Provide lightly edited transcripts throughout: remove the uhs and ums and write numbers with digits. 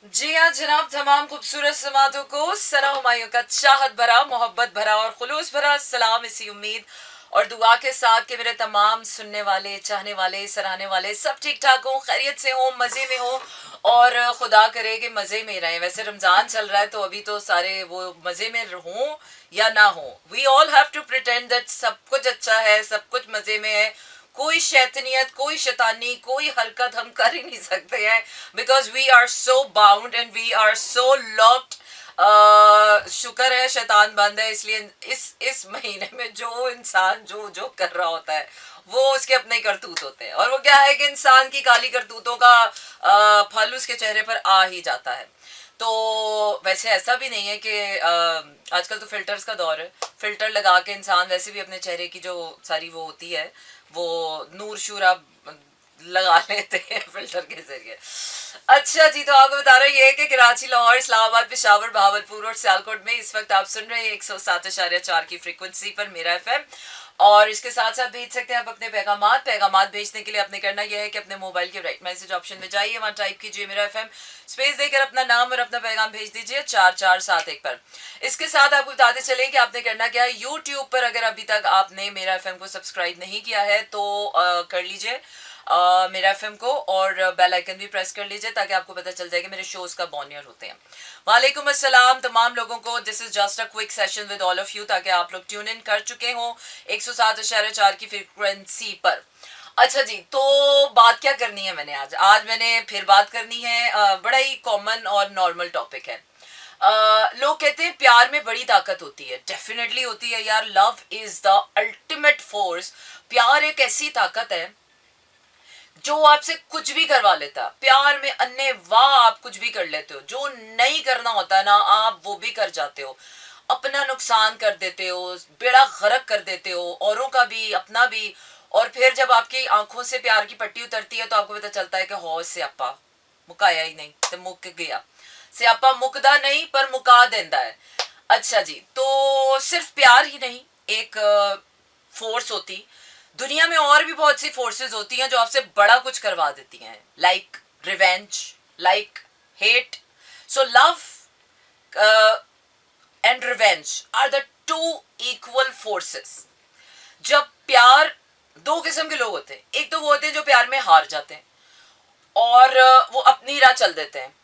जी हाँ जनाब, तमाम खूबसूरत समातों को सना हुमायूं का चाहत भरा, मोहब्बत भरा और खुलूस भरा सलाम, इसी उम्मीद और दुआ के साथ कि मेरे तमाम सुनने वाले, चाहने वाले, सराहने वाले सब ठीक ठाक हों, खैरियत से हों, मज़े में हों और खुदा करे कि मज़े में रहें। वैसे रमज़ान चल रहा है तो अभी तो सारे वो मज़े में हों या ना हों, we all have to pretend that सब कुछ अच्छा है, सब कुछ मज़े में है। कोई शैतानियत, कोई शैतानी, कोई हरकत हम कर ही नहीं सकते हैं, because we are so bound and we are so locked. शुक्र है शैतान बंद है, इसलिए इस महीने में जो इंसान जो जो कर रहा होता है वो उसके अपने करतूत होते हैं, और वो क्या है कि इंसान की काली करतूतों का फल उसके चेहरे पर आ ही जाता है। तो वैसे ऐसा भी नहीं है कि आजकल तो फिल्टर्स का दौर है, फिल्टर लगा के इंसान वैसे भी अपने चेहरे की जो सारी वो होती है वो नूर शूर आप लगा लेते हैं फिल्टर के जरिए। अच्छा जी, तो आपको बता रहे हैं कि कराची, लाहौर, इस्लामाबाद, पेशावर, भावलपुर और सियालकोट में इस वक्त आप सुन रहे हैं 107.4 की फ्रीक्वेंसी पर मेरा एफएम। और इसके साथ साथ भेज सकते हैं आप अपने पैगामात भेजने के लिए आपने करना यह है कि अपने मोबाइल के राइट मैसेज ऑप्शन में जाइए, वहाँ टाइप कीजिए मेरा एफएम, स्पेस देकर अपना नाम और अपना पैगाम भेज दीजिए 4471 पर। इसके साथ आपको बताते चले कि आपने करना क्या है, यूट्यूब पर अगर अभी तक आपने मेरा एफएम को सब्सक्राइब नहीं किया है तो कर लीजिए मेरा एफएम को, और बेल आइकन भी प्रेस कर लीजिए ताकि आपको पता चल जाए कि मेरे शोज कब ऑन एयर होते हैं। वालेकुम अस्सलाम तमाम लोगों को, this is just a quick session with all of you, ताकि आप लोग ट्यून इन कर चुके हों 107.4 की फ्रीक्वेंसी पर। अच्छा जी, तो बात क्या करनी है मैंने आज मैंने फिर बात करनी है, बड़ा ही कॉमन और नॉर्मल टॉपिक है। लोग कहते हैं प्यार में बड़ी ताकत होती है, डेफिनेटली होती है यार, love is the ultimate force. प्यार एक ऐसी ताकत है जो आपसे कुछ भी करवा लेता। प्यार में अन्य वाह आप कुछ भी कर लेते हो, जो नहीं करना होता ना आप वो भी कर जाते हो, अपना नुकसान कर देते हो, बेड़ा गर्क कर देते हो, औरों का भी अपना भी। और फिर जब आपकी आंखों से प्यार की पट्टी उतरती है तो आपको पता चलता है कि हो स्यापा मुकाया ही नहीं, तो मुक गया। स्यापा मुकदा नहीं पर मुका देता है। अच्छा जी, तो सिर्फ प्यार ही नहीं, एक फोर्स होती दुनिया में और भी बहुत सी फोर्सेस होती हैं जो आपसे बड़ा कुछ करवा देती हैं, like revenge, like hate. So love and revenge are the two equal forces. जब प्यार, दो किस्म के लोग होते हैं, एक तो वो होते हैं जो प्यार में हार जाते हैं और वो अपनी राह चल देते हैं।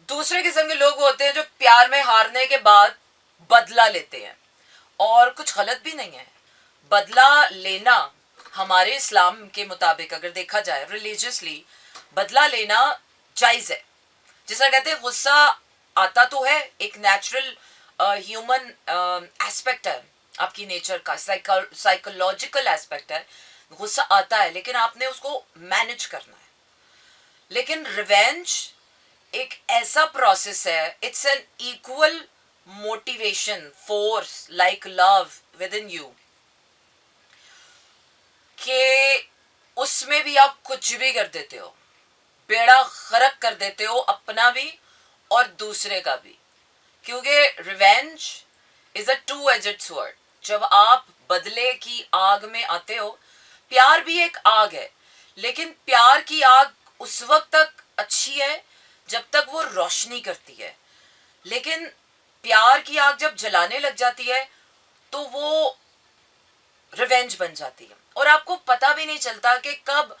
दूसरे किस्म के लोग होते हैं जो प्यार में हारने के बाद बदला लेते हैं, और कुछ गलत भी नहीं है बदला लेना। हमारे इस्लाम के मुताबिक अगर देखा जाए रिलीजियसली, बदला लेना जायज है। जैसा कहते हैं गुस्सा आता तो है, एक नेचुरल ह्यूमन एस्पेक्ट है आपकी नेचर का, साइकोलॉजिकल एस्पेक्ट है। गुस्सा आता है लेकिन आपने उसको मैनेज करना है। लेकिन रिवेंज एक ऐसा प्रोसेस है, it's an equal motivation force like love with in you, कि उसमें भी आप कुछ भी कर देते हो, बेड़ा गर्क कर देते हो अपना भी और दूसरे का भी। क्योंकि revenge is a two edged sword. जब आप बदले की आग में आते हो, प्यार भी एक आग है, लेकिन प्यार की आग उस वक्त तक अच्छी है जब तक वो रोशनी करती है, लेकिन प्यार की आग जब जलाने लग जाती है तो वो रिवेंज बन जाती है, और आपको पता भी नहीं चलता कि कब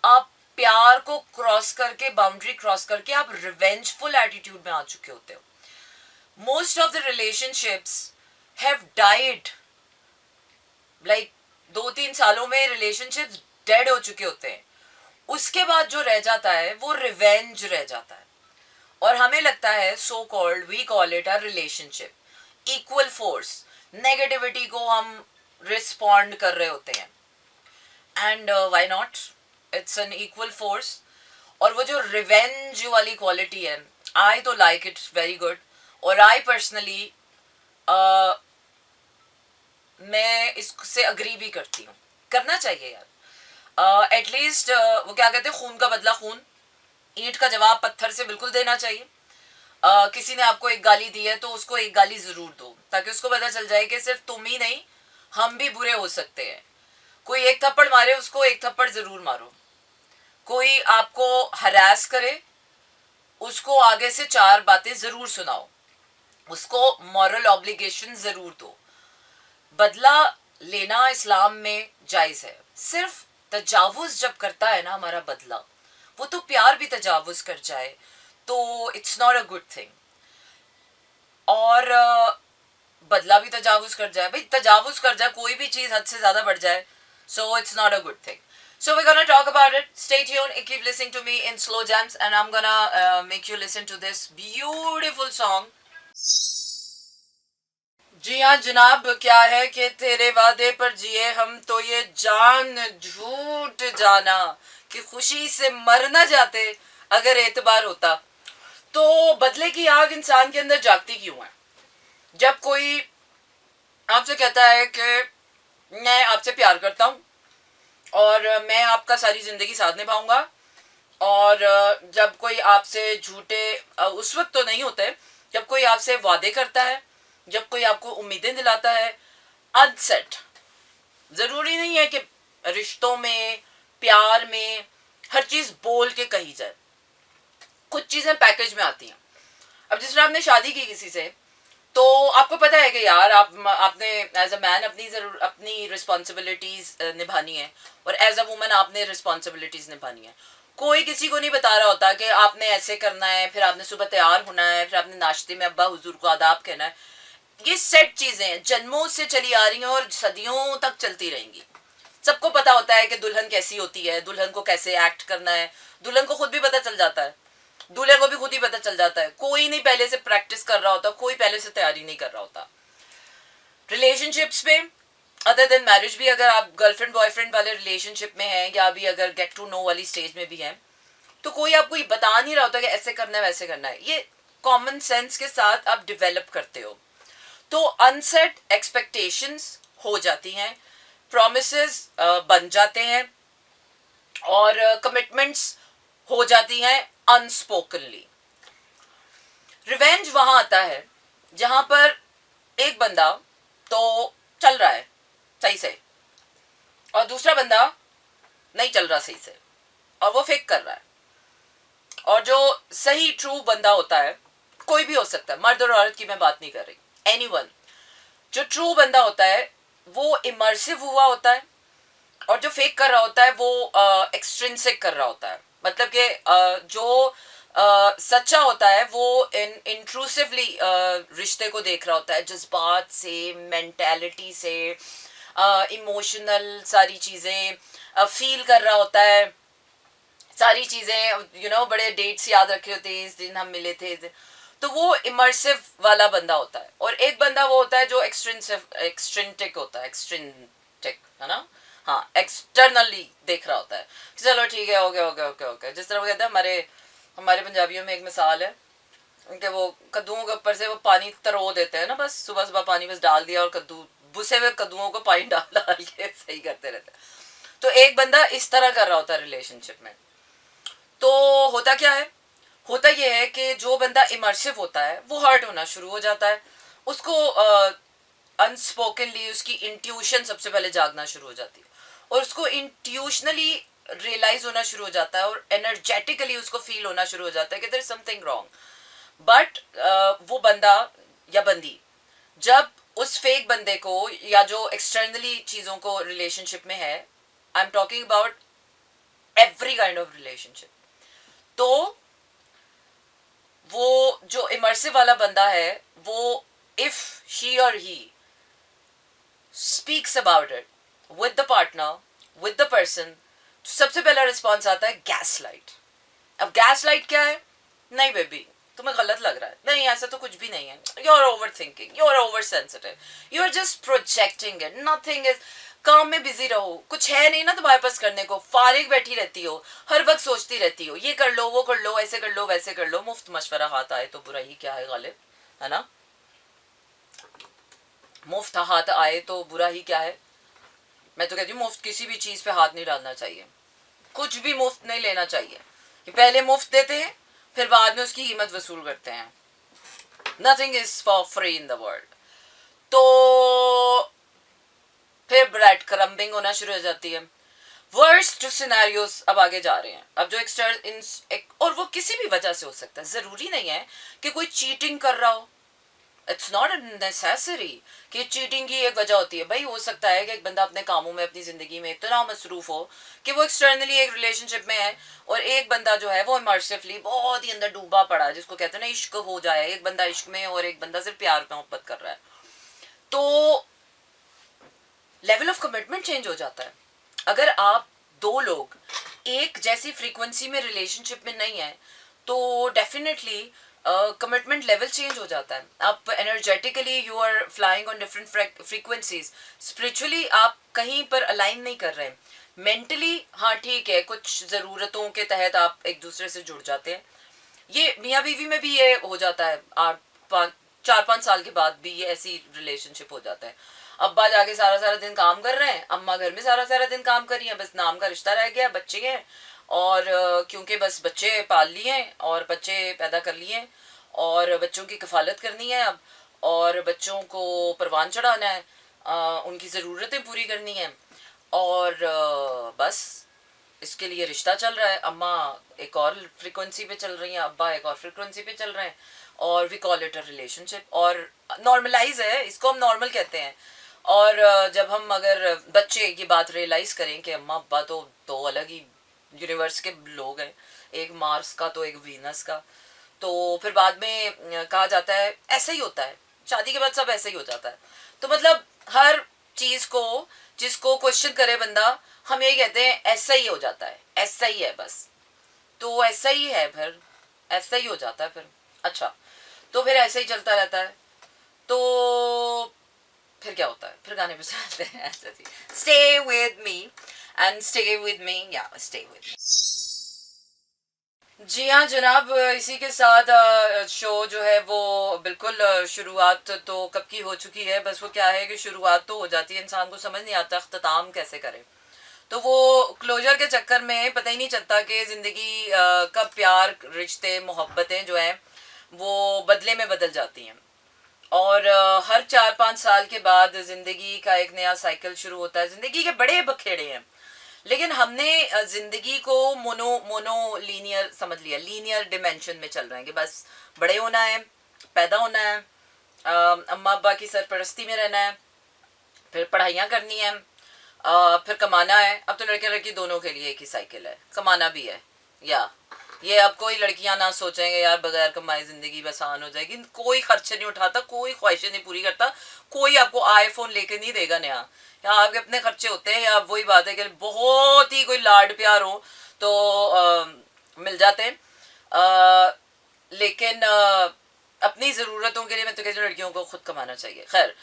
आप प्यार को क्रॉस करके, बाउंड्री क्रॉस करके आप रिवेंजफुल एटीट्यूड में आ चुके होते हो। Most of the relationships have died, like 2-3 सालों में रिलेशनशिप्स डेड हो चुके होते हैं। उसके बाद जो रह जाता है वो रिवेंज रह जाता है, और हमें लगता है so called, we call it a relationship equal force. Negativity को हम रिस्पॉन्ड कर रहे होते हैं, and why not, it's an equal force. और वो जो रिवेंज वाली क्वालिटी है, आई तो लाइक इट वेरी गुड, और आई पर्सनली मैं इससे अग्री भी करती हूँ, करना चाहिए यार। एटलीस्ट वो क्या कहते हैं, खून का बदला खून, ईंट का जवाब पत्थर से बिल्कुल देना चाहिए। किसी ने आपको एक गाली दी है तो उसको एक गाली जरूर दो, ताकि उसको पता चल जाए कि सिर्फ तुम ही नहीं हम भी बुरे हो सकते हैं। कोई एक थप्पड़ मारे उसको एक थप्पड़ जरूर मारो, कोई आपको हरास करे उसको आगे से 4 बातें जरूर सुनाओ, उसको मॉरल ऑब्लिगेशन जरूर दो। बदला लेना इस्लाम में जायज है। सिर्फ तजावुज जब करता है ना हमारा बदला, वो तो प्यार भी तजावुज कर जाए तो it's not a good thing. और बदला भी तजावुज कर जाए, भाई तजावुज कर जाए, कोई भी चीज हद से ज्यादा बढ़ जाए, so it's not a good thing. So we're gonna talk about it. Stay tuned and keep listening to me in slow jams, and I'm gonna make you listen to this beautiful song. जी हाँ जनाब, क्या है कि तेरे वादे पर जिए हम तो ये जान झूठ जाना कि खुशी से मर न जाते अगर एतबार होता। तो बदले की आग इंसान के अंदर जागती क्यों है? जब कोई आपसे कहता है कि मैं आपसे प्यार करता हूँ और मैं आपका सारी जिंदगी साथ निभाऊंगा, और जब कोई आपसे झूठे, उस वक्त तो नहीं होते, जब कोई आपसे वादे करता है, जब कोई आपको उम्मीदें दिलाता है अनसेट, जरूरी नहीं है कि रिश्तों में, प्यार में हर चीज बोल के कही जाए, कुछ चीजें पैकेज में आती हैं। अब जिस तरह आपने शादी की किसी से, तो आपको पता है कि यार आपने एज अ मैन अपनी रिस्पॉन्सिबिलिटीज निभानी है, और एज अ वुमन आपने रिस्पॉन्सिबिलिटीज निभानी है। कोई किसी को नहीं बता रहा होता कि आपने ऐसे करना है, फिर आपने सुबह तैयार होना है, फिर आपने नाश्ते में अब्बा हुजूर को आदाब कहना है। ये सेट चीजें जन्मों से चली आ रही हैं और सदियों तक चलती रहेंगी। सबको पता होता है कि दुल्हन कैसी होती है, दुल्हन को कैसे एक्ट करना है, दुल्हन को खुद भी पता चल जाता है, दूल्हे को भी खुद ही पता चल जाता है। कोई नहीं पहले से प्रैक्टिस कर रहा होता, कोई पहले से तैयारी नहीं कर रहा होता। रिलेशनशिप्स में अदर देन मैरिज भी, अगर आप गर्लफ्रेंड बॉयफ्रेंड वाले रिलेशनशिप में हैं, या अभी अगर गेट टू नो वाली स्टेज में भी हैं, तो कोई आपको ये बता नहीं रहा होता कि ऐसे करना है वैसे करना है। ये कॉमन सेंस के साथ आप डिवेलप करते हो, तो अनसेट एक्सपेक्टेशंस हो जाती हैं, प्रॉमिसेस बन जाते हैं, और कमिटमेंट्स हो जाती हैं अनस्पोकनली। रिवेंज वहां आता है जहां पर एक बंदा तो चल रहा है सही से, और दूसरा बंदा नहीं चल रहा सही से, और वो फेक कर रहा है। और जो सही ट्रू बंदा होता है, कोई भी हो सकता है, मर्द और औरत की मैं बात नहीं कर रही, एनीवन, जो ट्रू बंदा होता है वो इमर्सिव हुआ होता है, और जो फेक कर रहा होता है वो एक्सट्रिंसिक कर रहा होता है। मतलब कि जो सच्चा होता है वो इंट्रूसिवली रिश्ते को देख रहा होता है, जज्बात से, मेंटेलिटी से, इमोशनल सारी चीज़ें फील कर रहा होता है, सारी चीज़ें बड़े डेट्स याद रखे होते हैं, इस दिन हम मिले थे, तो वो इमर्सिव वाला बंदा होता है। और एक बंदा वो होता है जो एक्सट्रिंटिक होता है, एक्सट्रिंटिक है ना, हाँ, एक्सटर्नली देख रहा होता है। चलो ठीक है, ओके ओके ओके ओके। जिस तरह वो कहते हैं, हमारे पंजाबियों में एक मिसाल है, उनके वो कद्दुओं के ऊपर से वो पानी तरो देते हैं ना, बस सुबह सुबह पानी बस डाल दिया और कद्दू, बुसे हुए कद्दुओं को पानी डाल डाल के सही करते रहते हैं। तो एक बंदा इस तरह कर रहा होता है रिलेशनशिप में। तो होता क्या है, होता यह है कि जो बंदा इमर्सिव होता है वो हर्ट होना शुरू हो जाता है, उसको अनस्पोकनली उसकी इंट्यूशन सबसे पहले जागना शुरू हो जाती है, और उसको इंट्यूशनली रियलाइज होना शुरू हो जाता है, और एनर्जेटिकली उसको फील होना शुरू हो जाता है कि there is something wrong. But वो बंदा या बंदी जब उस फेक बंदे को, या जो एक्सटर्नली चीज़ों को रिलेशनशिप में है, I am talking about every kind of relationship, तो वो जो इमर्सिव वाला बंदा है, वो इफ शी और he speaks about it with the partner, with the person, सबसे पहला रिस्पॉन्स आता है गैस लाइट। अब गैस लाइट क्या है? नहीं बेबी, तुम्हें गलत लग रहा है, नहीं ऐसा तो कुछ भी नहीं है, you are overthinking, you are oversensitive, you are just projecting it, nothing is, काम में बिजी रहो, कुछ है नहीं ना तुम्हारे पास करने को, फारिग बैठी रहती हो, हर वक्त सोचती रहती हो, ये कर लो, वो कर लो, ऐसे कर लो, वैसे कर लो, मुफ्त मशवरा हाथ आए तो बुरा ही क्या है गालिब, है ना, मुफ्त हाथ आए तो बुरा ही क्या है। मैं तो कहती हूँ मुफ्त किसी भी चीज़ पे हाथ नहीं डालना चाहिए, कुछ भी मुफ्त नहीं लेना चाहिए, कि पहले मुफ्त देते हैं फिर बाद में उसकी कीमत वसूल करते हैं। Nothing is for free in the world. तो फिर ब्रेड क्रम्बिंग होना शुरू हो जाती है, वर्स्ट सिनेरियोस अब आगे जा रहे हैं। अब जो और वो किसी भी वजह से हो सकता है, ज़रूरी नहीं है कि कोई चीटिंग कर रहा हो। इट्स नॉट नेसेसरी कि चीटिंग की एक वजह होती है। भाई हो सकता है कि एक बंदा अपने कामों में, अपनी ज़िंदगी में इतना मसरूफ़ हो कि वो एक्सटर्नली एक रिलेशनशिप में है, और एक बंदा जो है वो इमर्सिवली बहुत ही अंदर डूबा पड़ा है, जिसको कहते हैं ना इश्क हो जाए। एक बंदा इश्क में और एक बंदा सिर्फ प्यार मोहब्बत कर रहा है, तो लेवल ऑफ कमिटमेंट चेंज हो जाता है। अगर आप दो लोग एक जैसी फ्रीक्वेंसी में रिलेशनशिप में नहीं है, तो डेफिनेटली कमिटमेंट लेवल चेंज हो जाता है। आप energetically you are flying on different frequencies. Spiritually आप कहीं पर अलाइन नहीं कर रहे। मेंटली हाँ ठीक है, कुछ ज़रूरतों के तहत आप एक दूसरे से जुड़ जाते हैं। ये मियाँ बीवी में भी ये हो जाता है। 4-5 साल के बाद भी ये ऐसी रिलेशनशिप हो जाता है। अब्बा जाके सारा सारा दिन काम कर रहे हैं, अम्मा घर में सारा सारा दिन काम कर रही है, बस नाम का रिश्ता रह गया, बच्चे हैं, और क्योंकि बस बच्चे पाल लिए हैं और बच्चे पैदा कर लिए हैं, और बच्चों की कफालत करनी है अब, और बच्चों को परवान चढ़ाना है, उनकी ज़रूरतें पूरी करनी है, और बस इसके लिए रिश्ता चल रहा है। अम्मा एक और फ्रीक्वेंसी पे चल रही हैं, अब्बा एक और फ्रीक्वेंसी पे चल रहे हैं, और we call it a relationship, और नॉर्मलाइज है, इसको हम नॉर्मल कहते हैं। और जब हम अगर बच्चे ये बात रियलाइज़ करें कि अम्मा अब्बा तो दो अलग ही यूनिवर्स के लोग हैं, एक मार्स का तो एक वीनस का, तो फिर बाद में कहा जाता है ऐसा ही होता है, शादी के बाद सब ऐसा ही हो जाता है। तो मतलब हर चीज़ को जिसको क्वेश्चन करे बंदा, हम यही कहते हैं ऐसा ही हो जाता है, ऐसा ही है बस। तो ऐसा ही है, फिर ऐसा ही हो जाता है फिर। अच्छा, तो फिर ऐसा ही चलता रहता है, तो फिर क्या होता है? फिर गाने पे चलते हैं ऐसा थी। Stay with me and stay with me, या स्टे विद मी। जी हाँ जनाब, इसी के साथ शो जो है वो बिल्कुल शुरुआत तो कब की हो चुकी है। बस वो क्या है कि शुरुआत तो हो जाती है, इंसान को समझ नहीं आता अख्ताम कैसे करे। तो वो क्लोजर के चक्कर में पता ही नहीं चलता कि ज़िंदगी का प्यार, रिश्ते, मोहब्बतें जो हैं वो बदले में बदल जाती हैं, और हर 4-5 साल के बाद ज़िंदगी का एक नया साइकिल शुरू होता है। ज़िंदगी के बड़े बखेड़े हैं, लेकिन हमने ज़िंदगी को मोनो लीनियर समझ लिया, लीनियर डिमेंशन में चल रहे हैं कि बस बड़े होना है, पैदा होना है, अम्मा अब्बा की सरपरस्ती में रहना है, फिर पढ़ाइयाँ करनी है, फिर कमाना है। अब तो लड़के लड़की दोनों के लिए एक ही साइकिल है, कमाना भी है। या ये अब कोई लड़कियां ना सोचेंगे यार बगैर कमाई ज़िंदगी आसान हो जाएगी, कोई खर्चे नहीं उठाता, कोई ख्वाहिशें नहीं पूरी करता, कोई आपको आईफोन लेके नहीं देगा नया, या आपके अपने खर्चे होते हैं। या वही बात है कि बहुत ही कोई लाड प्यार हो तो मिल जाते हैं, लेकिन अपनी ज़रूरतों के लिए मैं तो कहती हूँ लड़कियों को खुद कमाना चाहिए। खैर,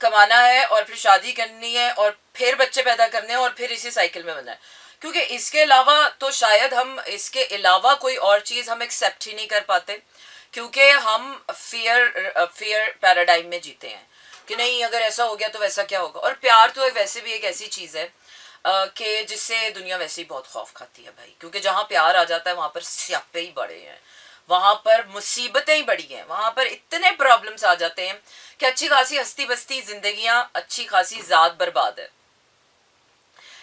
कमाना है और फिर शादी करनी है और फिर बच्चे पैदा करने हैं और फिर इसी साइकिल में बनना है, क्योंकि इसके अलावा तो शायद हम इसके अलावा कोई और चीज़ हम एक्सेप्ट ही नहीं कर पाते, क्योंकि हम फियर पैराडाइम में जीते हैं कि नहीं अगर ऐसा हो गया तो वैसा क्या होगा। और प्यार तो वैसे भी एक ऐसी चीज़ है कि जिससे दुनिया वैसे ही बहुत खौफ खाती है भाई, क्योंकि जहाँ प्यार आ जाता है वहाँ पर स्यापे ही बड़े हैं, वहाँ पर मुसीबतें ही बड़ी हैं, वहाँ पर इतने प्रॉब्लम्स आ जाते हैं कि अच्छी खासी हस्ती बस्ती जिंदगियाँ, अच्छी खासी ज़ात बर्बाद है।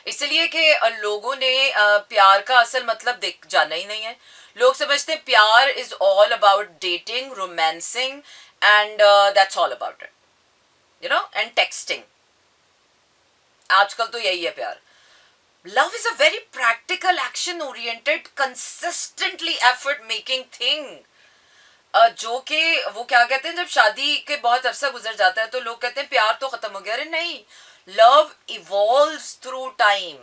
इसलिए कि लोगों ने प्यार का असल मतलब देख जाना ही नहीं है। लोग समझते हैं प्यार is all about dating, romancing, and that's all about it, you know, and texting. आजकल तो यही है प्यार। Love is a very practical, action oriented, consistently effort making thing, जो कि वो क्या कहते हैं, जब शादी के बहुत अरसा गुजर जाता है तो लोग कहते हैं प्यार तो खत्म हो गया। अरे नहीं, love evolves through time,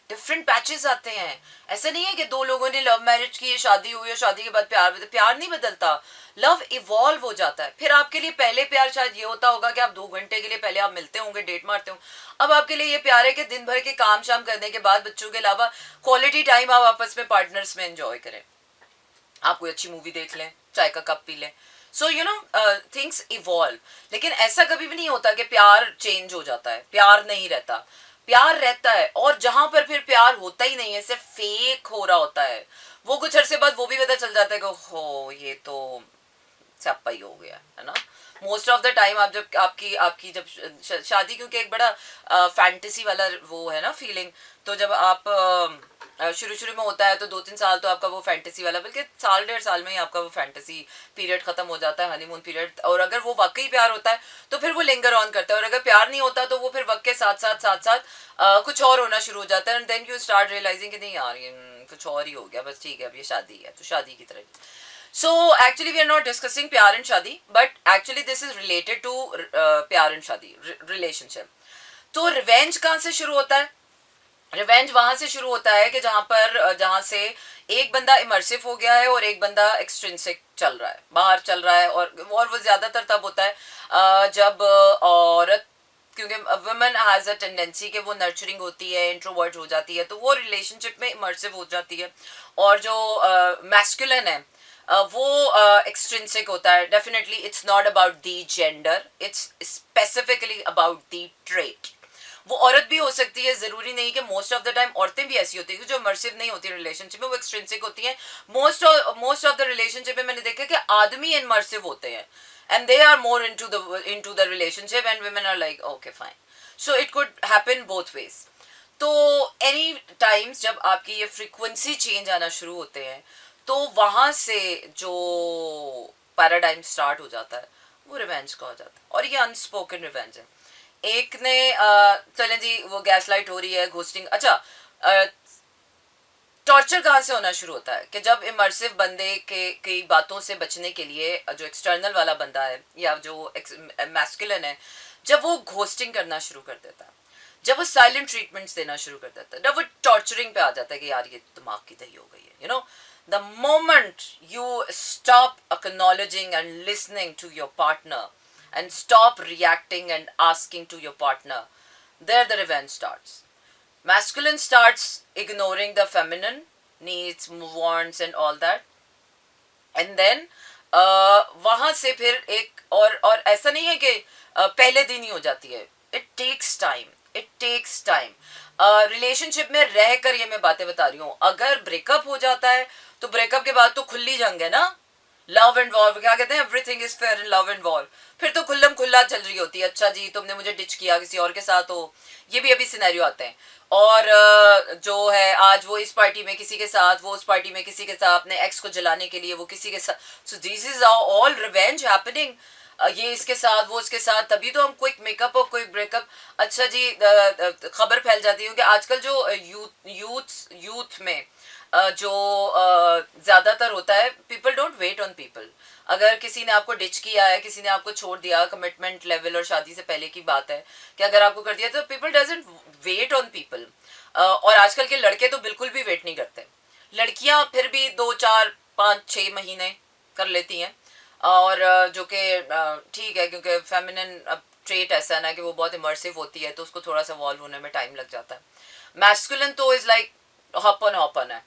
different patches आते हैं। ऐसा नहीं है कि दो लोगों ने लव मैरिज की, शादी हुई और शादी के बाद प्यार नहीं बदलता, लव इवॉल्व हो जाता है। फिर आपके लिए पहले प्यार शायद ये होता होगा कि आप 2 घंटे के लिए पहले आप मिलते होंगे, डेट मारते हो। अब आपके लिए ये प्यार है कि दिन भर के काम शाम करने के बाद बच्चों के अलावा क्वालिटी टाइम आप आपस में पार्टनर्स में एंजॉय करें, आप कोई अच्छी मूवी देख लें, चाय का कप पी लें। So you know things evolve. लेकिन ऐसा कभी भी नहीं होता कि प्यार चेंज हो जाता है, प्यार नहीं रहता, प्यार रहता है। और जहां पर फिर प्यार होता ही नहीं है, सिर्फ फेक हो रहा होता है, वो कुछ अरसे बाद वो भी पता चल जाता है कि हो ये तो स्यापा ही हो गया है ना. मोस्ट ऑफ द टाइम आप जब आपकी आपकी जब शादी, क्योंकि एक बड़ा फैंटेसी वाला वो है ना फीलिंग, तो जब आप शुरू शुरू में होता है तो 2-3 साल तो आपका वो फैंटेसी वाला, बल्कि साल 1.5 साल में ही आपका वो फैंटेसी पीरियड खत्म हो जाता है, हनीमून पीरियड. और अगर वो वाकई प्यार होता है तो फिर वो लिंगर ऑन करता है, और अगर प्यार नहीं होता तो वो फिर वक्त के साथ साथ कुछ और होना शुरू हो जाता है. And then you start realising कि नहीं यार ये कुछ और ही हो गया, बस ठीक है अब ये शादी है तो शादी की तरह. So actually we are not discussing प्यार and शादी, but actually this is related to प्यार and शादी relationship. तो रिवेंज कहाँ से शुरू होता है? रिवेंज वहां से शुरू होता है कि जहां से एक बंदा इमर्सिव हो गया है और एक बंदा एक्सट्रिंसिक चल रहा है, बाहर चल रहा है. और वो ज्यादातर तब होता है जब औरत, क्योंकि वुमेन हैज अ टेंडेंसी कि वो नर्चरिंग होती है, इंट्रोवर्ट हो जाती है, तो वो रिलेशनशिप में इमर्सिव हो जाती है. और जो मैस्कुलिन है वो एक्सट्रिंसिक होता है. Definitely it's not about the gender, it's specifically about the trait. वो औरत भी हो सकती है, जरूरी नहीं कि मोस्ट ऑफ द टाइम औरतें भी ऐसी होती है जो इमर्सिव नहीं होती रिलेशनशिप में, वो एक्सट्रिंसिक होती हैं. मोस्ट ऑफ द रिलेशनशिप में मैंने देखा कि आदमी इमर्सिव होते हैं and they are more into the relationship and women are like okay fine. So it could happen both ways. तो एनी टाइम्स जब आपकी ये फ्रीक्वेंसी चेंज आना शुरू होते हैं तो वहां से जो पैराडाइम स्टार्ट हो जाता है वो रिवेंज का हो जाता है. और ये अनस्पोकन रिवेंज है. एक ने चलें जी वो गैस लाइट हो रही है, घोस्टिंग. अच्छा, टॉर्चर कहाँ से होना शुरू होता है कि जब इमर्सिव बंदे के कई बातों से बचने के लिए जो एक्सटर्नल वाला बंदा है या जो मैस्कुलिन है, जब वो घोस्टिंग करना शुरू कर देता है, जब वो साइलेंट ट्रीटमेंट्स देना शुरू कर देता है, जब वो टॉर्चरिंग पे आ जाता है कि यार ये दिमाग की दही हो गई है, you know. The moment you stop acknowledging and listening to your partner and stop reacting and asking to your partner, there the revenge starts. Masculine starts ignoring the feminine needs, wants and all that, and then वहां से फिर एक और ऐसा नहीं है कि पहले दिन ही हो जाती है. it takes time. रिलेशनशिप में रहकर ये मैं बातें बता रही हूँ. अगर ब्रेकअप हो जाता है तो ब्रेकअप के बाद तो खुली जंग है ना. लव एंड वॉर क्या कहते हैं, everything is fair in love and war. फिर तो खुल्लम खुल्ला चल रही होती है. अच्छा जी तुमने मुझे डिच किया किसी और के साथ हो, ये भी अभी सिनेरियो आते हैं. और जो है आज वो इस पार्टी में किसी के साथ, वो उस पार्टी में किसी के साथ, अपने एक्स को जलाने के लिए वो किसी के साथ. So this is all revenge happening. ये इसके साथ वो उसके साथ, तभी तो हम क्विक मेकअप और क्विक ब्रेकअप. अच्छा जी खबर फैल जाती है कि आजकल जो यूथ में जो ज्यादातर होता है, people don't wait on people. अगर किसी ने आपको डिच किया है, किसी ने आपको छोड़ दिया, कमिटमेंट लेवल और शादी से पहले की बात है कि अगर आपको कर दिया तो people doesn't wait on people. और आजकल के लड़के तो बिल्कुल भी वेट नहीं करते. लड़कियां फिर भी 2-4-5-6 महीने कर लेती हैं. और जो कि ठीक है, क्योंकि फेमिनिन ट्रेट ऐसा है ना कि वो बहुत इमर्सिव होती है तो उसको थोड़ा सा वॉल्व होने में टाइम लग जाता है. मैस्कुलिन तो इज लाइक हॉपन है,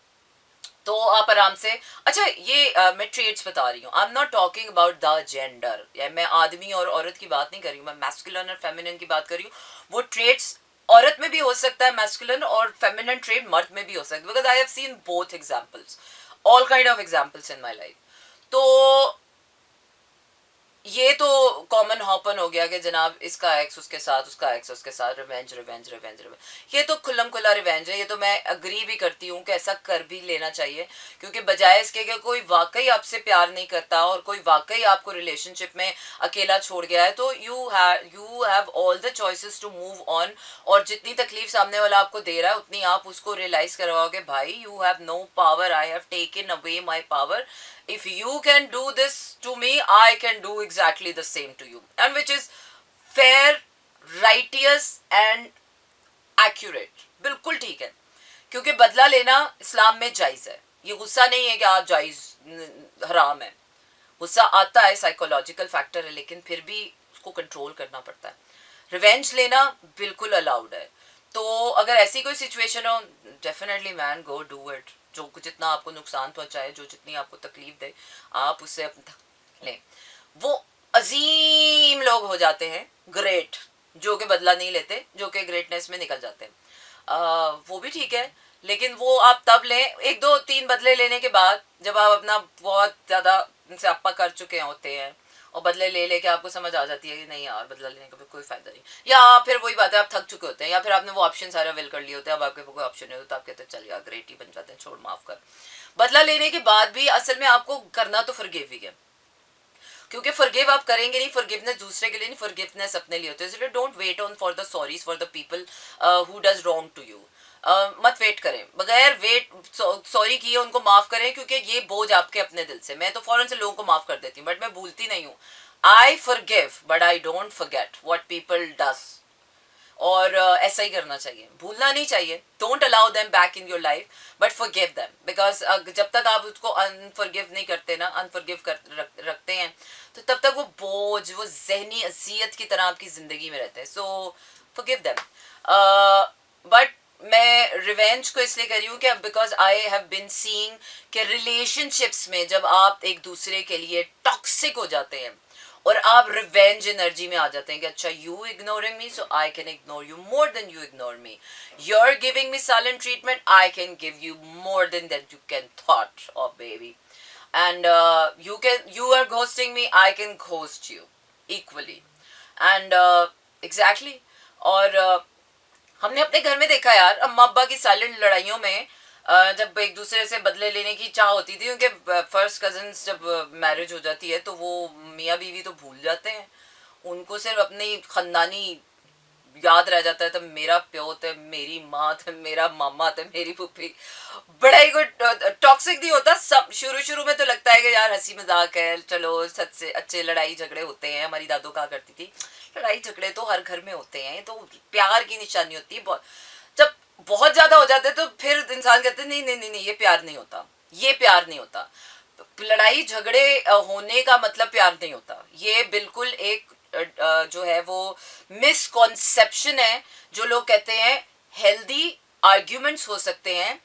तो आप आराम से. अच्छा ये मैं ट्रेड्स बता रही हूँ, I am not talking about the gender. मैं आदमी और औरत की बात नहीं कर रही हूँ, मैं मैस्कुलिन और फेमिनिन की बात कर रही हूँ. वो ट्रेड्स औरत में भी हो सकता है मैस्कुलिन, और फेमिनिन ट्रेड मर्द में भी हो सकता है. Because I have seen both examples, all kind of examples in my life. तो ये तो कॉमन हॉपन हो गया कि जनाब इसका एक्स उसके साथ, उसका एक्स उसके साथ, रिवेंज. ये तो खुल्लम खुला रिवेंज है. ये तो मैं अग्री भी करती हूँ कि ऐसा कर भी लेना चाहिए, क्योंकि बजाय इसके कि कोई वाकई आपसे प्यार नहीं करता और कोई वाकई आपको रिलेशनशिप में अकेला छोड़ गया है, तो you have all the choices to move on. और जितनी तकलीफ सामने वाला आपको दे रहा है उतनी आप उसको रियलाइज करवाओगे, भाई you have no power, I have taken away my power. If you can do this to me, I can do exactly the same to you, and which is fair, righteous and accurate. बिल्कुल ठीक है, क्योंकि बदला लेना इस्लाम में जायज़ है. ये गुस्सा नहीं है कि आप जायज़ हराम है. गुस्सा आता है, साइकोलॉजिकल फैक्टर है, लेकिन फिर भी उसको कंट्रोल करना पड़ता है. रिवेंज लेना बिल्कुल अलाउड है. तो अगर ऐसी कोई सिचुएशन हो, definitely man go do it. जो जितना आपको नुकसान पहुंचाए, जो जितनी आपको तकलीफ दे, आप उससे लें. वो अजीम लोग हो जाते हैं, ग्रेट, जो कि बदला नहीं लेते, जो कि ग्रेटनेस में निकल जाते हैं. वो भी ठीक है, लेकिन वो आप तब लें 1-2-3 बदले लेने के बाद, जब आप अपना बहुत ज़्यादा उनसे आपा कर चुके होते हैं और बदले ले लेके आपको समझ आ जाती है कि नहीं यार बदला लेने का कोई फायदा नहीं, या फिर वही बात है आप थक चुके होते हैं, या फिर आपने वो ऑप्शन सारे अवेल कर लिए होते हैं, अब आपके कोई ऑप्शन नहीं होता, तो आप कहते हैं चल यार ग्रेट ही बन जाते हैं, छोड़ माफ कर। बदला लेने के बाद भी असल में आपको करना तो फॉरगिव ही है, क्योंकि फॉरगिव आप करेंगे नहीं, फॉरगिवनेस दूसरे के लिए नहीं, फॉरगिवनेस अपने लिए होती है, इसलिए don't wait on for the sorries for the people who does wrong to you. मत वेट करें, बगैर वेट सॉरी किए उनको माफ करें, क्योंकि ये बोझ आपके अपने दिल से, मैं तो फौरन से लोगों को माफ कर देती हूँ बट मैं भूलती नहीं हूँ। I forgive but I don't forget what people does, और ऐसा ही करना चाहिए, भूलना नहीं चाहिए। Don't allow them back in your life but forgive them, because जब तक आप उसको अनफॉरगिव नहीं करते ना, अनफॉरगिव रखते हैं, तो तब तक वो बोझ, वो जहनी अजियत की तरह आपकी ज़िंदगी में रहते हैं। सो फॉरगिव देम। बट मैं रिवेंज को इसलिए कर रही हूँ कि because I have been seeing कि रिलेशनशिप्स में जब आप एक दूसरे के लिए टॉक्सिक हो जाते हैं और आप रिवेंज एनर्जी में आ जाते हैं कि अच्छा you ignoring me so I can ignore you more than you ignore me, you are giving me silent treatment, I can give you more than that you can thought of baby, and you are ghosting me, I can ghost you equally, and exactly। और हमने अपने घर में देखा यार, अम्मा अब्बा की साइलेंट लड़ाइयों में जब एक दूसरे से बदले लेने की चाह होती थी, क्योंकि फर्स्ट कजन्स जब मैरिज हो जाती है तो वो मियाँ बीवी तो भूल जाते हैं, उनको सिर्फ अपनी खानदानी याद रह जाता है, तो मेरा प्यो थे, मेरी माँ थे, मेरा मामा थे, मेरी फूफी, बड़ा ही कोई टॉक्सिक नहीं होता। सब शुरू शुरू में तो लगता है कि यार हंसी मजाक है, चलो सच से अच्छे लड़ाई झगड़े होते हैं, हमारी दादू कहा करती थी लड़ाई झगड़े तो हर घर में होते हैं, तो प्यार की निशानी होती है। जब बहुत ज्यादा हो जाते हैं तो फिर इंसान कहते हैं नहीं नहीं नहीं नहीं ये प्यार नहीं होता, ये प्यार नहीं होता, लड़ाई झगड़े होने का मतलब प्यार नहीं होता, ये बिल्कुल एक जो है वो मिसकॉन्सेप्शन है। जो लोग कहते हैं हेल्दी आर्ग्यूमेंट्स हो सकते हैं,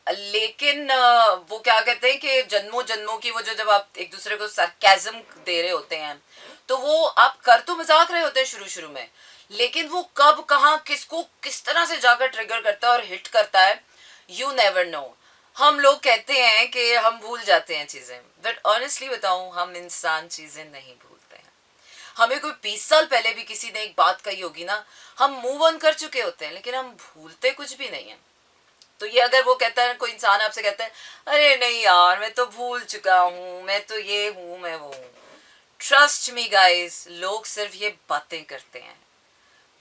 लेकिन वो क्या कहते हैं कि जन्मों जन्मों की वो जो जब आप एक दूसरे को सरकाज़म दे रहे होते हैं तो वो आप कर तो मजाक रहे होते हैं शुरू शुरू में, लेकिन वो कब कहाँ किसको किस तरह से जाकर ट्रिगर करता है और हिट करता है, यू नेवर नो। हम लोग कहते हैं कि हम भूल जाते हैं चीज़ें, बट ऑनेस्टली बताऊं हम इंसान चीज़ें नहीं भूलते हैं। हमें कोई 20 साल पहले भी किसी ने एक बात कही होगी ना, हम मूव ऑन कर चुके होते हैं, लेकिन हम भूलते कुछ भी नहीं है। तो ये अगर वो कहता है, कोई इंसान आपसे कहता है अरे नहीं यार मैं तो भूल चुका हूँ, मैं तो ये हूँ, मैं वो हूँ, ट्रस्ट मी गाइस, लोग सिर्फ ये बातें करते हैं,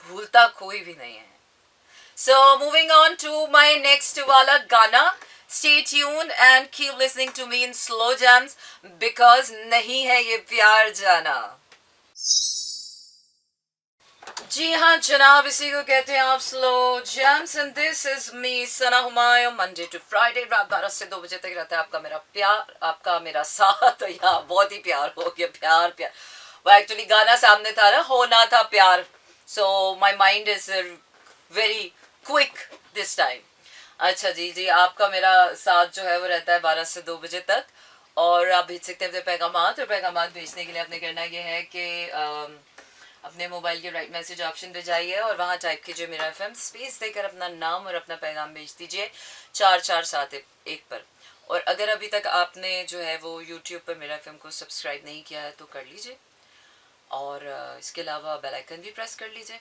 भूलता कोई भी नहीं है। So moving on to my next वाला गाना, stay tuned and keep listening to me in slow jams because नहीं है ये प्यार जाना। जी हाँ जनाब, इसी को कहते हैं आप slow jams and this is me Sana Humayun. Monday to Friday रात 12 से 2 बजे तक रहता है आपका मेरा प्यार, आपका मेरा साथ। या बहुत ही प्यार हो गया, प्यार प्यार, वो एक्चुअली गाना सामने था ना, होना था प्यार, so my mind is very quick this time. अच्छा जी जी, आपका मेरा साथ जो है वो रहता है 12 से 2 बजे तक, और आप भेज सकते हैं अपने पैगामात, और पैगामात भेजने के लिए आपने करना ये है कि अपने मोबाइल के राइट मैसेज ऑप्शन पे जाइए और वहाँ टाइप कीजिए मेरा एफएम, स्पेस देकर अपना नाम और अपना पैगाम भेज दीजिए 4471 पर। और अगर अभी तक आपने जो है वो यूट्यूब पर मेरा एफएम को सब्सक्राइब नहीं किया है तो कर लीजिए, और इसके अलावा बेल आइकन भी प्रेस कर लीजिए।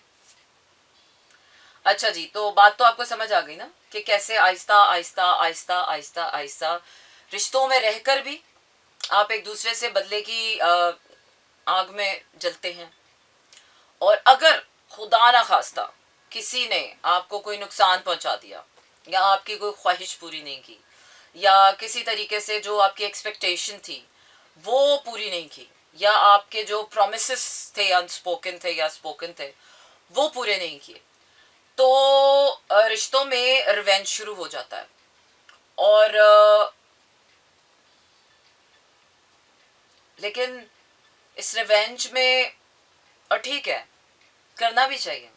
अच्छा जी, तो बात तो आपको समझ आ गई ना कि कैसे आहिस्ता आहिस्ता आहिस्ता आहिस्ता आहिस्ता रिश्तों में रहकर भी आप एक दूसरे से बदले की आग में जलते हैं। और अगर खुदा ना खास्ता किसी ने आपको कोई नुकसान पहुंचा दिया, या आपकी कोई ख्वाहिश पूरी नहीं की, या किसी तरीके से जो आपकी एक्सपेक्टेशन थी वो पूरी नहीं की, या आपके जो प्रॉमिसेस थे अनस्पोकन थे या स्पोकन थे वो पूरे नहीं किए, तो रिश्तों में रिवेंज शुरू हो जाता है। और लेकिन इस रिवेंज में, और ठीक है करना भी चाहिए,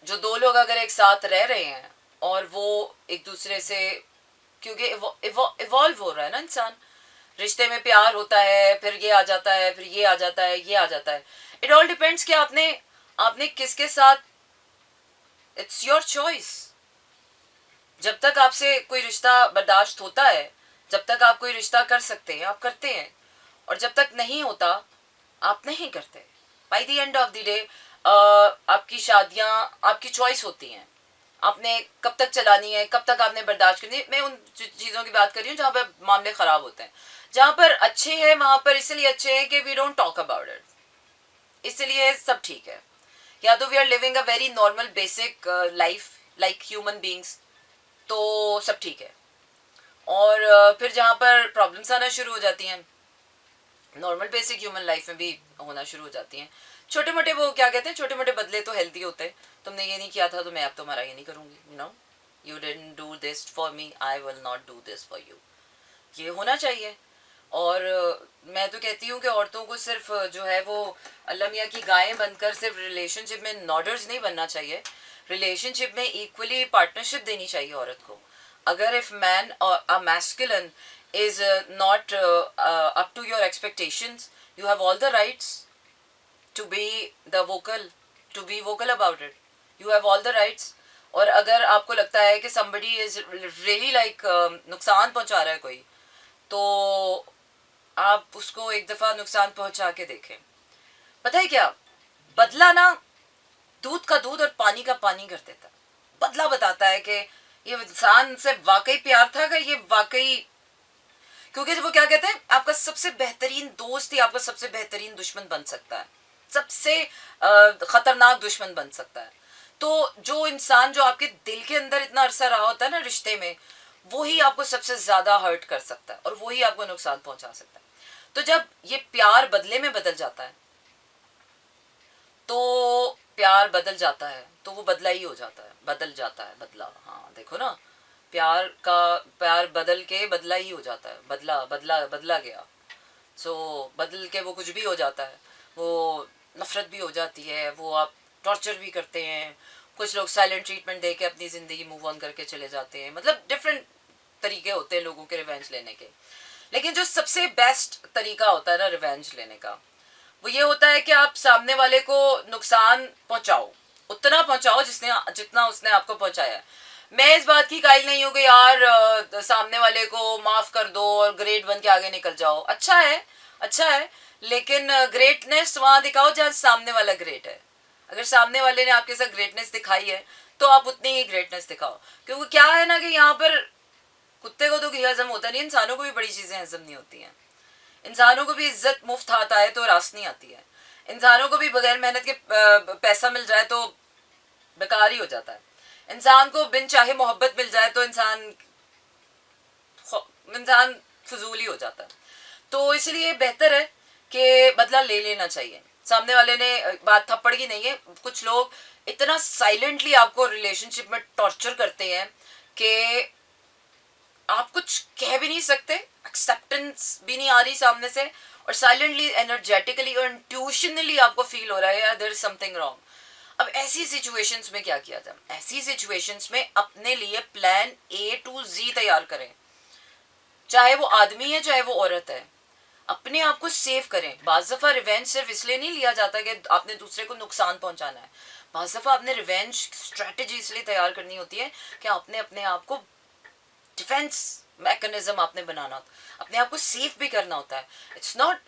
जो दो लोग अगर एक साथ रह रहे हैं और वो एक दूसरे से, क्योंकि इवॉल्व हो रहा है ना इंसान, रिश्ते में प्यार होता है, फिर ये आ जाता है, फिर ये आ जाता है, ये आ जाता है, इट ऑल डिपेंड्स कि आपने किसके साथ, इट्स योर चॉइस। जब तक आपसे कोई रिश्ता बर्दाश्त होता है जब तक आप कोई रिश्ता कर सकते हैं आप करते हैं, और जब तक नहीं होता आप नहीं करते. By the end of the day आपकी शादियां आपकी चॉइस होती हैं. आपने कब तक चलानी है, कब तक आपने बर्दाश्त करनी है. मैं उन चीज़ों की बात कर रही हूँ जहाँ पर मामले ख़राब होते हैं. जहाँ पर अच्छे हैं वहाँ पर इसलिए अच्छे हैं कि we don't talk about it, इसलिए सब ठीक है. या तो we are living a very normal basic life like human beings, तो सब ठीक है. और फिर जहाँ पर प्रॉब्लम्स आना शुरू हो जाती हैं नॉर्मल बेसिक ह्यूमन लाइफ में भी होना शुरू हो जाती हैं. छोटे मोटे वो क्या कहते हैं, छोटे मोटे बदले तो हेल्दी होते हैं. तुमने ये नहीं किया था तो मैं अब तुम्हारा ये नहीं करूँगी. No, you didn't do this for me, I will not do this for you. ये होना चाहिए. और मैं तो कहती हूँ कि औरतों को सिर्फ जो है वो अल्लाह मियाँ की गायें बनकर सिर्फ रिलेशनशिप में नॉडर्स नहीं बनना चाहिए. रिलेशनशिप में इक्वली पार्टनरशिप देनी चाहिए औरत को. अगर if man a masculine is not up to your expectations, you have all the rights to be vocal about it. You have all the rights. और अगर आपको लगता है कि somebody is really like नुकसान पहुंचा रहा है कोई, तो आप उसको एक दफ़ा नुकसान पहुंचा के देखें. पता है क्या, बदला ना दूध का दूध और पानी का पानी कर देता. बदला बताता है कि ये इंसान से वाकई प्यार था, कि ये वाकई, क्योंकि वो क्या कहते हैं, आपका सबसे बेहतरीन दोस्त ही आपका सबसे बेहतरीन दुश्मन बन सकता है, सबसे खतरनाक दुश्मन बन सकता है. तो जो इंसान जो आपके दिल के अंदर इतना अरसा रहा होता है ना रिश्ते में, वो ही आपको सबसे ज़्यादा हर्ट कर सकता है और वो ही आपको नुकसान पहुंचा सकता है. तो जब ये प्यार बदले में बदल जाता है, तो प्यार बदल जाता है तो वो बदला ही हो जाता है, बदल जाता है, बदला. हाँ देखो ना, प्यार बदल के बदला ही हो जाता है, बदला गया. सो बदल के वो कुछ भी हो जाता है. वो नफरत भी हो जाती है, वो आप टॉर्चर भी करते हैं. कुछ लोग साइलेंट ट्रीटमेंट दे के अपनी ज़िंदगी मूव ऑन करके चले जाते हैं. मतलब डिफरेंट तरीके होते हैं लोगों के रिवेंज लेने के. लेकिन जो सबसे बेस्ट तरीका होता है ना रिवेंज लेने का, वो ये होता है कि आप सामने वाले को नुकसान पहुंचाओ, उतना पहुंचाओ जितना उसने आपको पहुंचाया है. मैं इस बात की कायल नहीं हूँ कि यार सामने वाले को माफ़ कर दो और ग्रेट बन के आगे निकल जाओ. अच्छा है, लेकिन ग्रेटनेस वहाँ दिखाओ जहाँ सामने वाला ग्रेट है. अगर सामने वाले ने आपके साथ ग्रेटनेस दिखाई है तो आप उतनी ही ग्रेटनेस दिखाओ. क्योंकि क्या है ना कि यहाँ पर कुत्ते को तो घी हजम होता नहीं, इंसानों को भी बड़ी चीज़ें हजम नहीं होती हैं. इंसानों को भी इज्जत मुफ्त आता है तो रास नहीं आती है. इंसानों को भी बगैर मेहनत के पैसा मिल जाए तो बेकार ही हो जाता है. इंसान को बिन चाहे मोहब्बत मिल जाए तो इंसान फजूल ही हो जाता है. तो इसलिए बेहतर है कि बदला ले लेना चाहिए. सामने वाले ने बात थप्पड़ की नहीं है. कुछ लोग इतना साइलेंटली आपको रिलेशनशिप में टॉर्चर करते हैं कि आप कुछ कह भी नहीं सकते, एक्सेप्टेंस भी नहीं आ रही सामने से, और साइलेंटली एनर्जेटिकली और इंट्यूशनली आपको फील हो रहा है यार देयर इज समथिंग रॉन्ग. अब ऐसी सिचुएशंस में क्या किया जाए? ऐसी सिचुएशंस में अपने लिए प्लान A to Z तैयार करें. चाहे वो आदमी है चाहे वो औरत है, अपने आप को सेव करें. बाज़ दफ़ा रिवेंज सिर्फ इसलिए नहीं लिया जाता कि आपने दूसरे को नुकसान पहुंचाना है. बाज़ दफ़ा आपने रिवेंज स्ट्रेटजी इसलिए तैयार करनी होती है कि आपने अपने आप को डिफेंस मैकेनिज्म आपने बनाना होता है, अपने आप को सेफ भी करना होता है. It's not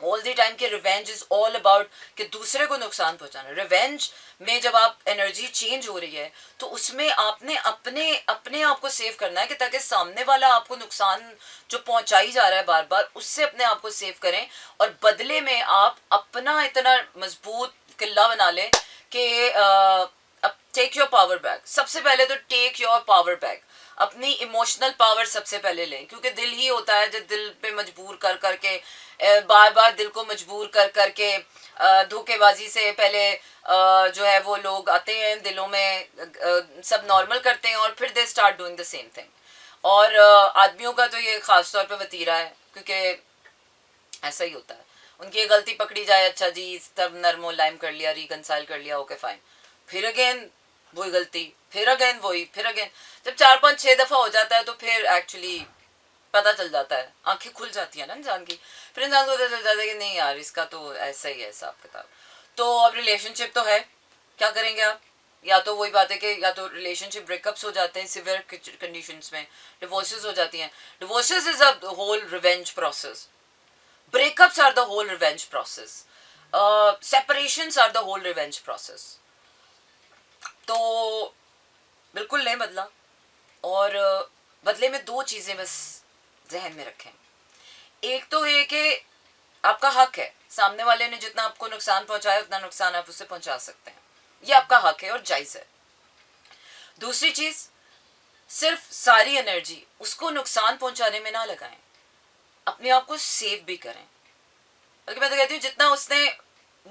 all the time कि रिवेंज इज ऑल अबाउट कि दूसरे को नुकसान पहुंचाना. रिवेंज में जब आप एनर्जी चेंज हो रही है तो उसमें आपने अपने आप को सेव करना है कि ताकि सामने वाला आपको नुकसान जो पहुंचाई जा रहा है बार बार उससे अपने आप को सेव करें, और बदले में आप अपना इतना मजबूत किला बना लें कि अब टेक योर पावर बैक. सबसे पहले तो टेक योर पावर बैक. अपनी इमोशनल पावर सबसे पहले लें, क्योंकि दिल ही होता है जो दिल पे मजबूर कर करके बार बार दिल को मजबूर कर करके धोखेबाजी से पहले जो है वो लोग आते हैं दिलों में, सब नॉर्मल करते हैं और फिर they start doing the same thing. और आदमियों का तो ये ख़ास तौर पे वतीरा है, क्योंकि ऐसा ही होता है. उनकी गलती पकड़ी जाए, अच्छा जी तब नरमो लाइम कर लिया, रिकनसाइल कर लिया, ओके फाइन, फिर अगेन वही गलती, फिर अगेन वही, फिर अगेन. जब 4-5-6 दफ़ा हो जाता है तो फिर एक्चुअली पता चल जाता है, आंखें खुल जाती है ना इंसान की. फिर इंसान को पता चल जाता है कि नहीं यार इसका तो ऐसा ही है हिसाब किताब. तो अब रिलेशनशिप तो है, क्या करेंगे आप? या तो वही बात है कि या तो रिलेशनशिप ब्रेकअप्स हो जाते हैं सिवियर कंडीशंस में, डिवोर्सेस हो जाती हैं. Divorces is a whole revenge process. Breakups are the whole revenge process. Separations are the whole revenge process. तो बिल्कुल नहीं बदला. और बदले में दो चीज़ें बस जहन में रखें. एक तो ये कि आपका हक है, सामने वाले ने जितना आपको नुकसान पहुंचाया उतना नुकसान आप उससे पहुंचा सकते हैं, ये आपका हक है और जायज़ है. दूसरी चीज़, सिर्फ सारी एनर्जी उसको नुकसान पहुंचाने में ना लगाएं, अपने आप को सेव भी करें. बल्कि मैं तो कहती हूँ जितना उसने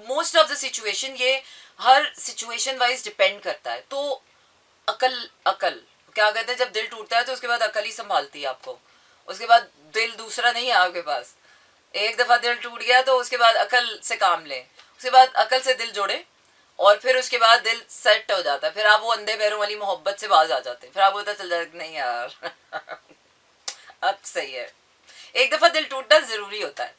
मोस्ट ऑफ द सिचुएशन, ये हर सिचुएशन वाइज डिपेंड करता है. तो अकल क्या कहते हैं, जब दिल टूटता है तो उसके बाद अकल ही संभालती है आपको. उसके बाद दिल दूसरा नहीं है आपके पास. एक दफ़ा दिल टूट गया तो उसके बाद अकल से काम लें, उसके बाद अकल से दिल जोड़े और फिर उसके बाद दिल सेट हो जाता है. फिर आप वो अंधे पैरों वाली मोहब्बत से बाज आ जाते हैं. फिर आपको पता चल जाता है नहीं यार अब सही है. एक दफ़ा दिल टूटना ज़रूरी होता है.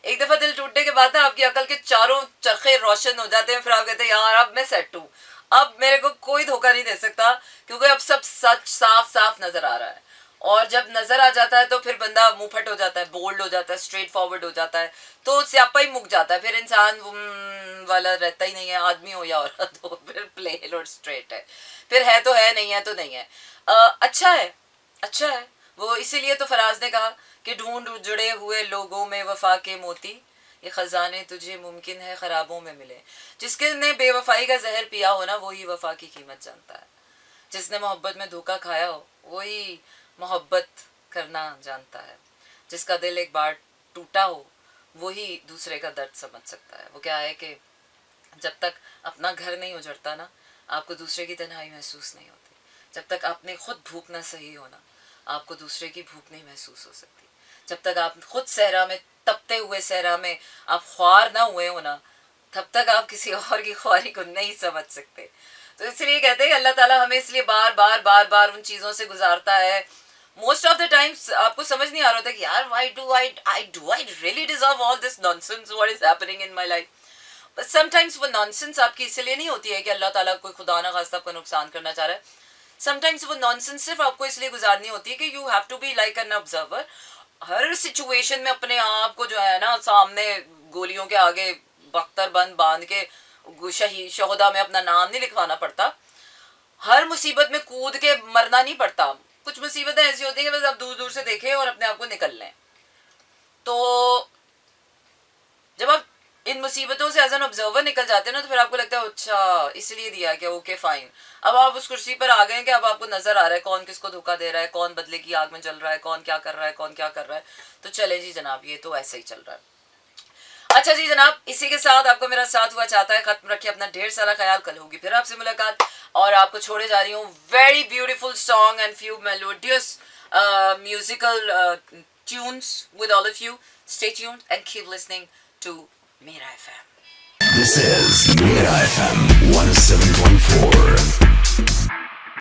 एक दफ़ा दिल टूटने के बाद ना आपकी अकल के चारों चरखे रोशन हो जाते हैं. फिर आप कहते हैं यार अब मैं सेट हूँ, अब मेरे को कोई धोखा नहीं दे सकता, क्योंकि अब सब सच साफ साफ नज़र आ रहा है. और जब नज़र आ जाता है तो फिर बंदा मुंहफट हो जाता है, बोल्ड हो जाता है, स्ट्रेट फॉरवर्ड हो जाता है, तो स्यापा ही मुक जाता है. फिर इंसान वाला रहता ही नहीं है, आदमी हो या औरत हो, फिर प्लेन और स्ट्रेट है. फिर है तो है, नहीं है तो नहीं है. अच्छा है, अच्छा है वो. इसीलिए तो फराज ने कहा कि ढूंढ जुड़े हुए लोगों में वफा के मोती, ये ख़जाने तुझे मुमकिन है ख़राबों में मिले. जिसके ने बेवफाई का जहर पिया हो ना, वही वफा की कीमत जानता है. जिसने मोहब्बत में धोखा खाया हो वही मोहब्बत करना जानता है. जिसका दिल एक बार टूटा हो वही दूसरे का दर्द समझ सकता है. वो क्या है कि जब तक अपना घर नहीं उजड़ता ना, आपको दूसरे की तन्हाई महसूस नहीं होती. जब तक आपने खुद भूख ना सही होना, आपको दूसरे की भूख नहीं महसूस हो सकती. जब तक आप खुद सहरा में, तपते हुए सहरा में आप ख्वार ना हुए हो ना, तब तक आप किसी और की ख्वारी को नहीं समझ सकते. तो इसलिए कहते हैं अल्लाह ताला हमें इसलिए बार बार बार बार उन चीज़ों से गुजारता है. मोस्ट ऑफ द टाइम्स आपको समझ नहीं आ रहा होता कि यार why do I really deserve all this nonsense what is happening in my life. But sometimes वो nonsense आपकी इसलिए नहीं होती है कि अल्लाह ताला कोई खुदा ना खास्ता आपको नुकसान करना चाह रहा है. समटाइम्स वो नॉनसेंस सिर्फ आपको इसलिए गुजारनी होती है कि you have to be like an observer. हर सिचुएशन में अपने आप को जो है ना सामने गोलियों के आगे बख्तर बंद बांध के शहीद शहोदा में अपना नाम नहीं लिखवाना पड़ता. हर मुसीबत में कूद के मरना नहीं पड़ता. कुछ मुसीबतें ऐसी होती हैं कि बस आप दूर दूर से देखें और अपने आप को निकल लें. तो जब आप इन मुसीबतों से एज एन ऑब्जर्वर निकल जाते हैं ना, तो फिर आपको लगता है अच्छा इसलिए दिया क्या, ओके फाइन. अब आप उस कुर्सी पर आ गए कि अब आपको नजर आ रहा है कौन किसको धोखा दे रहा है, कौन बदले की आग में जल रहा है, कौन क्या कर रहा है, कौन क्या कर रहा है. तो चले जी जनाब, ये तो ऐसे ही चल रहा है. अच्छा जी जनाब, इसी के साथ आपको मेरा साथ हुआ चाहता है. खत्म रखिए अपना ढेर सारा ख्याल. कल होगी फिर आपसे मुलाकात और आपको छोड़े जा रही हूँ very beautiful song and few melodious musical tunes with all of you. Stay tuned and keep listening to Mera FM. This is Mera FM 107.4.